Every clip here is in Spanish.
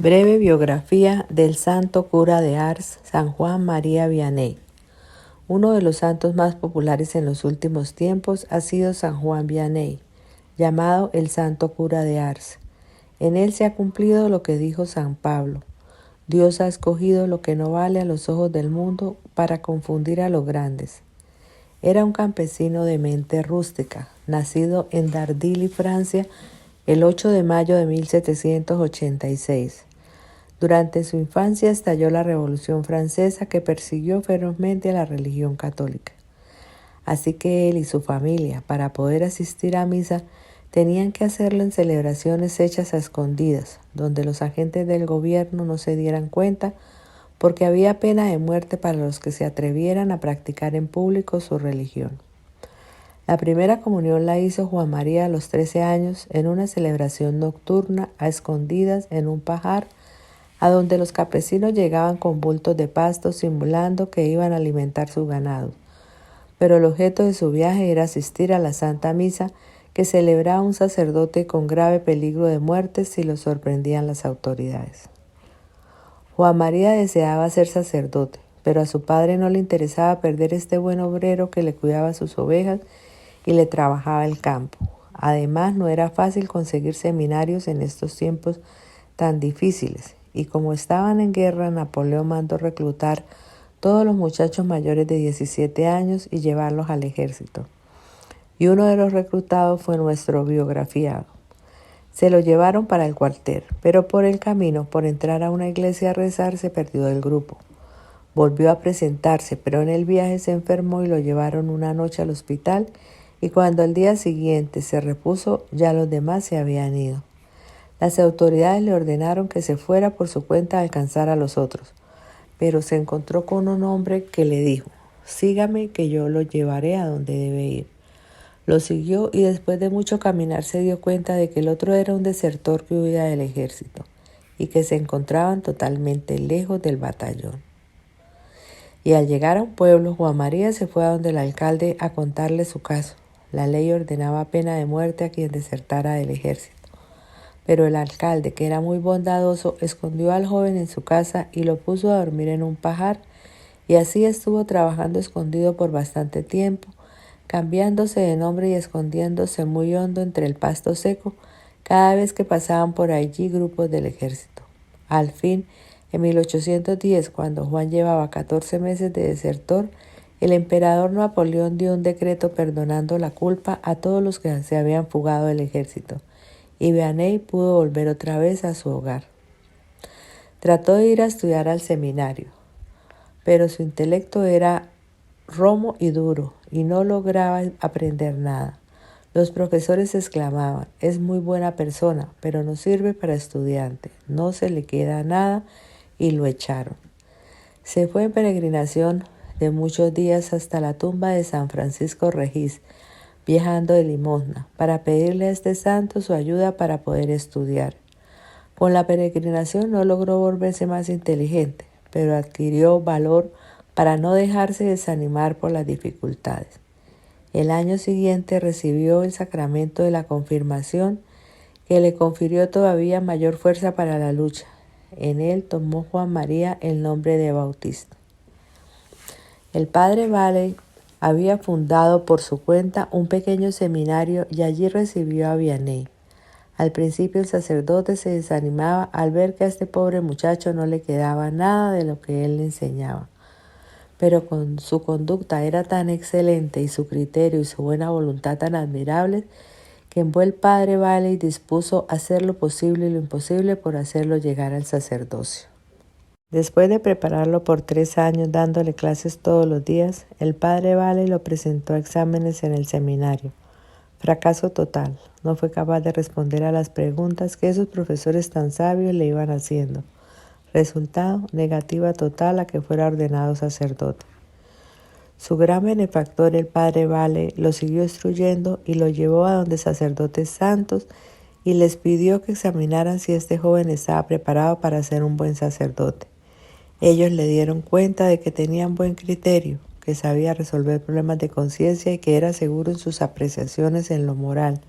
Breve biografía del santo cura de Ars, San Juan María Vianney. Uno de los santos más populares en los últimos tiempos ha sido San Juan Vianney, llamado el santo cura de Ars. En él se ha cumplido lo que dijo San Pablo: Dios ha escogido lo que no vale a los ojos del mundo para confundir a los grandes. Era un campesino de mente rústica, nacido en Dardilly, Francia, el 8 de mayo de 1786. Durante su infancia estalló la Revolución Francesa, que persiguió ferozmente a la religión católica. Así que él y su familia, para poder asistir a misa, tenían que hacerlo en celebraciones hechas a escondidas, donde los agentes del gobierno no se dieran cuenta, porque había pena de muerte para los que se atrevieran a practicar en público su religión. La primera comunión la hizo Juan María a los 13 años en una celebración nocturna a escondidas en un pajar, a donde los campesinos llegaban con bultos de pasto simulando que iban a alimentar su ganado. Pero el objeto de su viaje era asistir a la Santa Misa, que celebraba un sacerdote con grave peligro de muerte si lo sorprendían las autoridades. Juan María deseaba ser sacerdote, pero a su padre no le interesaba perder este buen obrero que le cuidaba sus ovejas y le trabajaba el campo. Además, no era fácil conseguir seminarios en estos tiempos tan difíciles, y como estaban en guerra, Napoleón mandó reclutar todos los muchachos mayores de 17 años y llevarlos al ejército. Y uno de los reclutados fue nuestro biografiado. Se lo llevaron para el cuartel, pero por el camino, por entrar a una iglesia a rezar, se perdió del grupo. Volvió a presentarse, pero en el viaje se enfermó y lo llevaron una noche al hospital, y cuando al día siguiente se repuso, ya los demás se habían ido. Las autoridades le ordenaron que se fuera por su cuenta a alcanzar a los otros, pero se encontró con un hombre que le dijo: «Sígame, que yo lo llevaré a donde debe ir». Lo siguió y después de mucho caminar se dio cuenta de que el otro era un desertor que huía del ejército y que se encontraban totalmente lejos del batallón. Y al llegar a un pueblo, Juan María se fue a donde el alcalde a contarle su caso. La ley ordenaba pena de muerte a quien desertara del ejército. Pero el alcalde, que era muy bondadoso, escondió al joven en su casa y lo puso a dormir en un pajar, y así estuvo trabajando escondido por bastante tiempo, cambiándose de nombre y escondiéndose muy hondo entre el pasto seco cada vez que pasaban por allí grupos del ejército. Al fin, en 1810, cuando Juan llevaba 14 meses de desertor, el emperador Napoleón dio un decreto perdonando la culpa a todos los que se habían fugado del ejército, y Vianney pudo volver otra vez a su hogar. Trató de ir a estudiar al seminario, pero su intelecto era romo y duro y no lograba aprender nada. Los profesores exclamaban: «Es muy buena persona, pero no sirve para estudiante, no se le queda nada», y lo echaron. Se fue en peregrinación de muchos días hasta la tumba de San Francisco Regis, viajando de limosna, para pedirle a este santo su ayuda para poder estudiar. Con la peregrinación no logró volverse más inteligente, pero adquirió valor para no dejarse desanimar por las dificultades. El año siguiente recibió el sacramento de la confirmación, que le confirió todavía mayor fuerza para la lucha. En él tomó Juan María el nombre de Bautista. El padre Valley había fundado por su cuenta un pequeño seminario y allí recibió a Vianney. Al principio el sacerdote se desanimaba al ver que a este pobre muchacho no le quedaba nada de lo que él le enseñaba. Pero con su conducta era tan excelente y su criterio y su buena voluntad tan admirables, que el padre Valley dispuso hacer lo posible y lo imposible por hacerlo llegar al sacerdocio. Después de prepararlo por 3 años dándole clases todos los días, el padre Valley lo presentó a exámenes en el seminario. Fracaso total. No fue capaz de responder a las preguntas que esos profesores tan sabios le iban haciendo. Resultado: negativa total a que fuera ordenado sacerdote. Su gran benefactor, el padre Valley, lo siguió instruyendo y lo llevó a donde sacerdotes santos y les pidió que examinaran si este joven estaba preparado para ser un buen sacerdote. Ellos le dieron cuenta de que tenían buen criterio, que sabía resolver problemas de conciencia y que era seguro en sus apreciaciones en lo moral,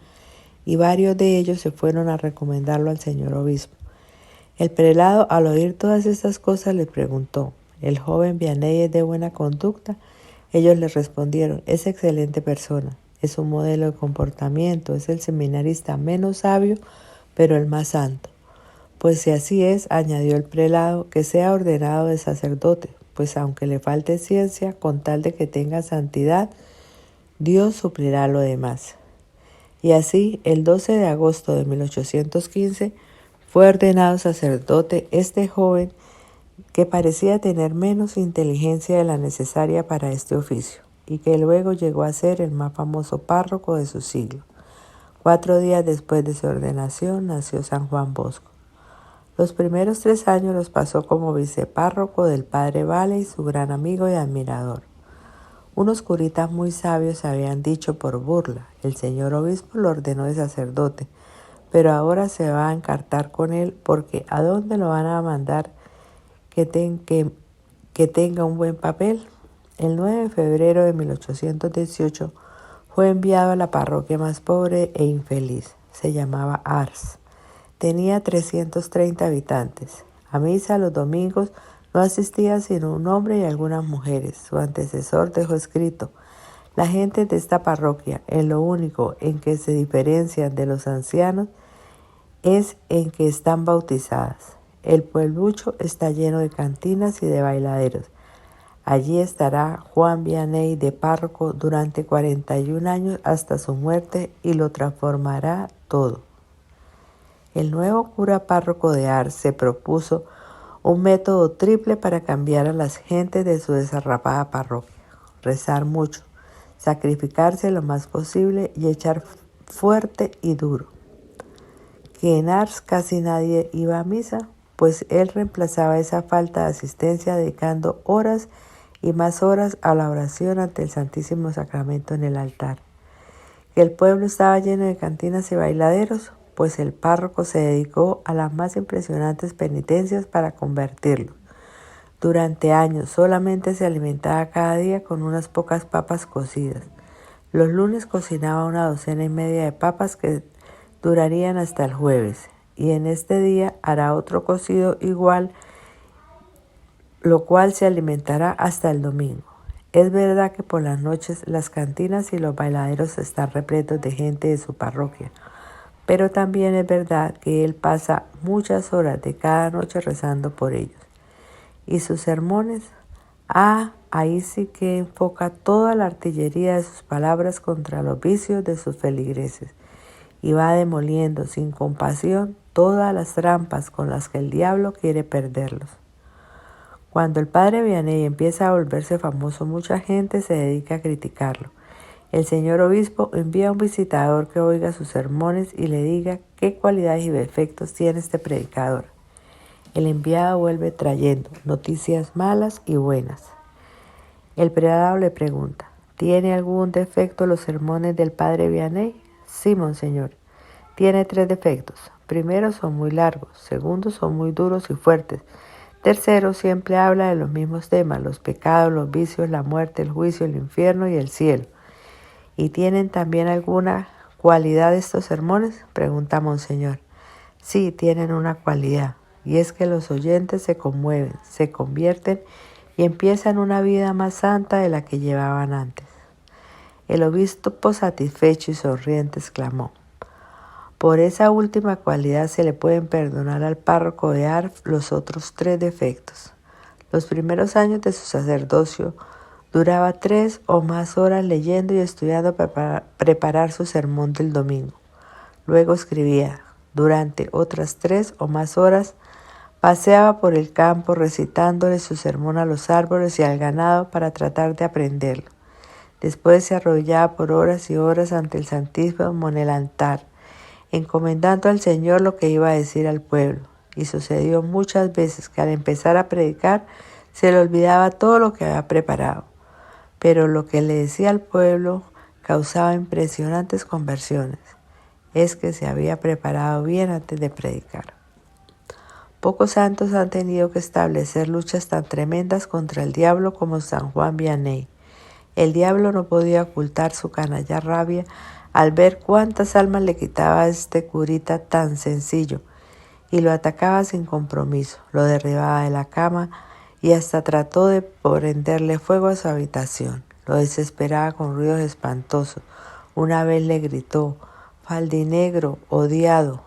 y varios de ellos se fueron a recomendarlo al señor obispo. El prelado, al oír todas estas cosas, le preguntó: ¿el joven Vianney es de buena conducta? Ellos le respondieron: es excelente persona, es un modelo de comportamiento, es el seminarista menos sabio, pero el más santo. Pues si así es, añadió el prelado, que sea ordenado de sacerdote, pues aunque le falte ciencia, con tal de que tenga santidad, Dios suplirá lo demás. Y así, el 12 de agosto de 1815, fue ordenado sacerdote este joven que parecía tener menos inteligencia de la necesaria para este oficio, y que luego llegó a ser el más famoso párroco de su siglo. 4 días después de su ordenación nació San Juan Bosco. Los primeros 3 años los pasó como vicepárroco del padre Vale y su gran amigo y admirador. Unos curitas muy sabios habían dicho por burla: el señor obispo lo ordenó de sacerdote, pero ahora se va a encartar con él porque ¿a dónde lo van a mandar que tenga un buen papel? El 9 de febrero de 1818 fue enviado a la parroquia más pobre e infeliz. Se llamaba Ars. Tenía 330 habitantes. A misa los domingos no asistía sino un hombre y algunas mujeres. Su antecesor dejó escrito: la gente de esta parroquia, en lo único en que se diferencian de los ancianos, es en que están bautizadas. El pueblucho está lleno de cantinas y de bailaderos. Allí estará Juan Vianney de párroco durante 41 años hasta su muerte y lo transformará todo. El nuevo cura párroco de Ars se propuso un método triple para cambiar a las gentes de su desarrapada parroquia: rezar mucho, sacrificarse lo más posible y echar fuerte y duro. Que en Ars casi nadie iba a misa, pues él reemplazaba esa falta de asistencia dedicando horas y más horas a la oración ante el Santísimo Sacramento en el altar. Que el pueblo estaba lleno de cantinas y bailaderos, pues el párroco se dedicó a las más impresionantes penitencias para convertirlo. Durante años solamente se alimentaba cada día con unas pocas papas cocidas. Los lunes cocinaba 1,5 de papas que durarían hasta el jueves, y en este día hará otro cocido igual, lo cual se alimentará hasta el domingo. Es verdad que por las noches las cantinas y los bailaderos están repletos de gente de su parroquia, pero también es verdad que él pasa muchas horas de cada noche rezando por ellos. ¿Y sus sermones? Ahí sí que enfoca toda la artillería de sus palabras contra los vicios de sus feligreses, y va demoliendo sin compasión todas las trampas con las que el diablo quiere perderlos. Cuando el padre Vianney empieza a volverse famoso, mucha gente se dedica a criticarlo. El señor obispo envía a un visitador que oiga sus sermones y le diga qué cualidades y defectos tiene este predicador. El enviado vuelve trayendo noticias malas y buenas. El prelado le pregunta: ¿tiene algún defecto los sermones del padre Vianney? Sí, monseñor. Tiene 3 defectos. Primero, son muy largos. Segundo, son muy duros y fuertes. Tercero, siempre habla de los mismos temas: los pecados, los vicios, la muerte, el juicio, el infierno y el cielo. ¿Y tienen también alguna cualidad estos sermones?, pregunta monseñor. Sí, tienen una cualidad, y es que los oyentes se conmueven, se convierten y empiezan una vida más santa de la que llevaban antes. El obispo, satisfecho y sonriente, exclamó: por esa última cualidad se le pueden perdonar al párroco de Ars los otros 3 defectos. Los primeros años de su sacerdocio duraba 3 o más horas leyendo y estudiando para preparar su sermón del domingo. Luego escribía. Durante otras 3 o más horas paseaba por el campo recitándole su sermón a los árboles y al ganado para tratar de aprenderlo. Después se arrodillaba por horas y horas ante el Santísimo en el altar, encomendando al Señor lo que iba a decir al pueblo. Y sucedió muchas veces que al empezar a predicar se le olvidaba todo lo que había preparado, pero lo que le decía al pueblo causaba impresionantes conversiones. Es que se había preparado bien antes de predicar. Pocos santos han tenido que establecer luchas tan tremendas contra el diablo como San Juan Vianney. El diablo no podía ocultar su canalla rabia al ver cuántas almas le quitaba a este curita tan sencillo, y lo atacaba sin compromiso, lo derribaba de la cama y hasta trató de prenderle fuego a su habitación. Lo desesperaba con ruidos espantosos. Una vez le gritó: «Faldinegro, odiado,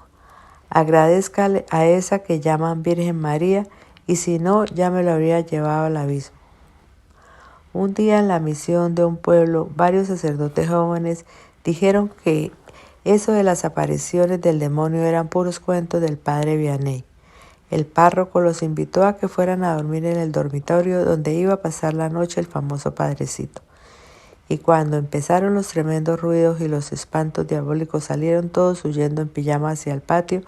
agradézcale a esa que llaman Virgen María, y si no, ya me lo habría llevado al abismo». Un día en la misión de un pueblo, varios sacerdotes jóvenes dijeron que eso de las apariciones del demonio eran puros cuentos del padre Vianney. El párroco los invitó a que fueran a dormir en el dormitorio donde iba a pasar la noche el famoso padrecito. Y cuando empezaron los tremendos ruidos y los espantos diabólicos, salieron todos huyendo en pijama hacia el patio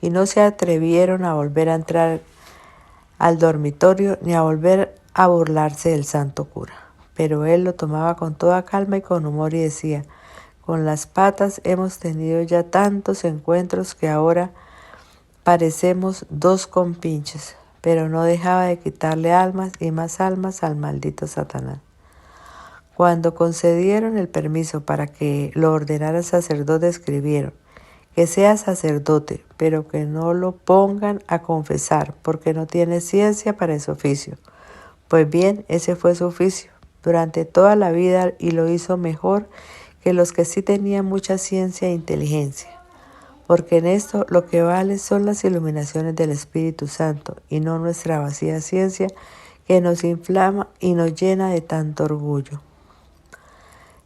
y no se atrevieron a volver a entrar al dormitorio ni a volver a burlarse del santo cura. Pero él lo tomaba con toda calma y con humor y decía: «Con las patas hemos tenido ya tantos encuentros que ahora parecemos dos compinches», pero no dejaba de quitarle almas y más almas al maldito Satanás. Cuando concedieron el permiso para que lo ordenara el sacerdote, escribieron: «Que sea sacerdote, pero que no lo pongan a confesar, porque no tiene ciencia para ese oficio». Pues bien, ese fue su oficio durante toda la vida y lo hizo mejor que los que sí tenían mucha ciencia e inteligencia. Porque en esto lo que vale son las iluminaciones del Espíritu Santo y no nuestra vacía ciencia que nos inflama y nos llena de tanto orgullo.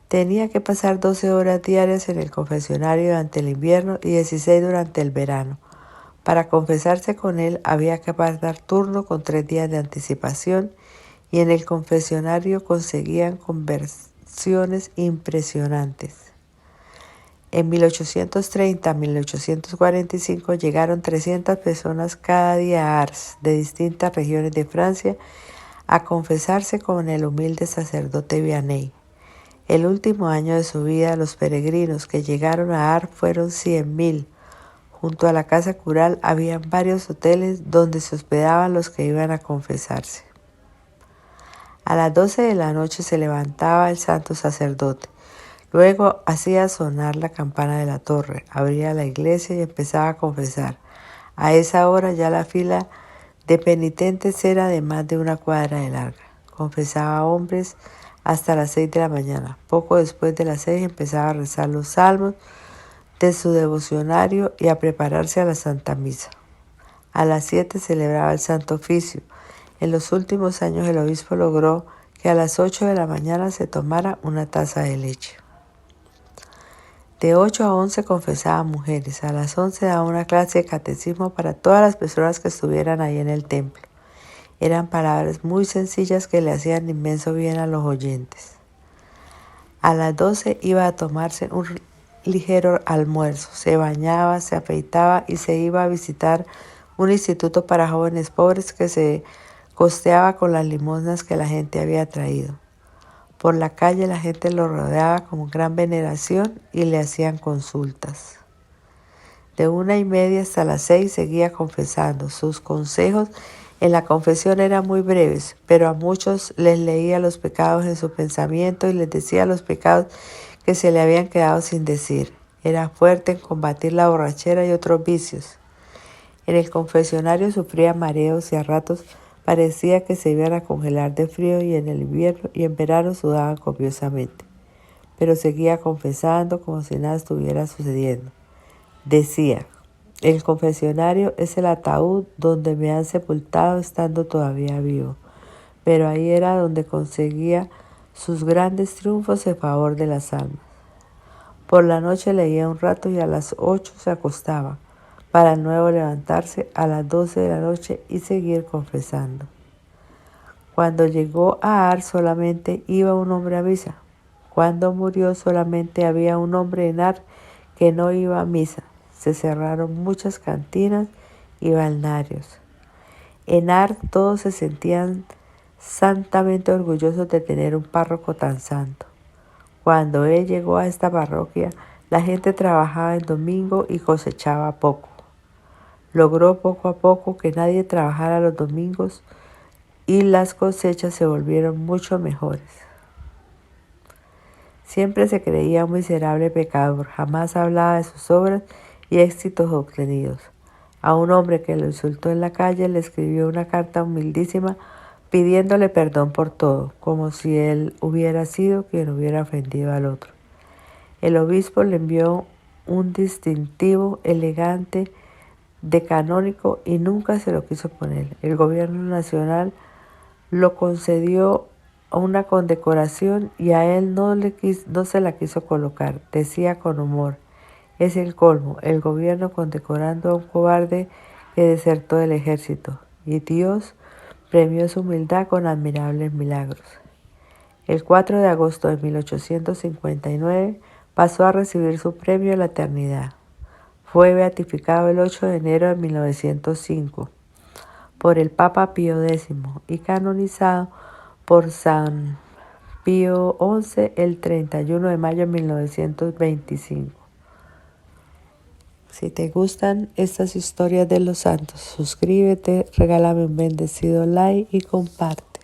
Tenía que pasar 12 horas diarias en el confesionario durante el invierno y 16 durante el verano. Para confesarse con él había que apartar turno con 3 días de anticipación y en el confesionario conseguían conversiones impresionantes. En 1830 a 1845 llegaron 300 personas cada día a Ars, de distintas regiones de Francia, a confesarse con el humilde sacerdote Vianney. El último año de su vida, los peregrinos que llegaron a Ars fueron 100.000. Junto a la casa cural habían varios hoteles donde se hospedaban los que iban a confesarse. A las 12 de la noche se levantaba el santo sacerdote. Luego hacía sonar la campana de la torre, abría la iglesia y empezaba a confesar. A esa hora ya la fila de penitentes era de más de 1 cuadra de larga. Confesaba a hombres hasta las 6 de la mañana. Poco después de las 6 empezaba a rezar los salmos de su devocionario y a prepararse a la Santa Misa. A las 7 celebraba el Santo Oficio. En los últimos años el obispo logró que a las 8 de la mañana se tomara una taza de leche. De 8 a 11 confesaba a mujeres. A las 11 daba una clase de catecismo para todas las personas que estuvieran ahí en el templo. Eran palabras muy sencillas que le hacían inmenso bien a los oyentes. A las 12 iba a tomarse un ligero almuerzo. Se bañaba, se afeitaba y se iba a visitar un instituto para jóvenes pobres que se costeaba con las limosnas que la gente había traído. Por la calle la gente lo rodeaba con gran veneración y le hacían consultas. De 1:30 hasta las 6 seguía confesando. Sus consejos en la confesión eran muy breves, pero a muchos les leía los pecados en su pensamiento y les decía los pecados que se le habían quedado sin decir. Era fuerte en combatir la borrachera y otros vicios. En el confesionario sufría mareos y a ratos parecía que se iban a congelar de frío y en el invierno y en verano sudaban copiosamente. Pero seguía confesando como si nada estuviera sucediendo. Decía: «El confesionario es el ataúd donde me han sepultado estando todavía vivo». Pero ahí era donde conseguía sus grandes triunfos en favor de las almas. Por la noche leía un rato y a las 8 se acostaba, para nuevo levantarse a las 12 de la noche y seguir confesando. Cuando llegó a Ars solamente iba un hombre a misa. Cuando murió solamente había un hombre en Ars que no iba a misa. Se cerraron muchas cantinas y balnearios. En Ars todos se sentían santamente orgullosos de tener un párroco tan santo. Cuando él llegó a esta parroquia, la gente trabajaba el domingo y cosechaba poco. Logró poco a poco que nadie trabajara los domingos y las cosechas se volvieron mucho mejores. Siempre se creía un miserable pecador, jamás hablaba de sus obras y éxitos obtenidos. A un hombre que lo insultó en la calle le escribió una carta humildísima pidiéndole perdón por todo, como si él hubiera sido quien hubiera ofendido al otro. El obispo le envió un distintivo elegante de canónigo y nunca se lo quiso poner. El gobierno nacional lo concedió una condecoración y a él no se la quiso colocar. Decía con humor: es el colmo, el gobierno condecorando a un cobarde que desertó del ejército. Y Dios premió su humildad con admirables milagros. El 4 de agosto de 1859 pasó a recibir su premio a la eternidad. Fue beatificado el 8 de enero de 1905 por el Papa Pío X y canonizado por San Pío XI el 31 de mayo de 1925. Si te gustan estas historias de los santos, suscríbete, regálame un bendecido like y comparte.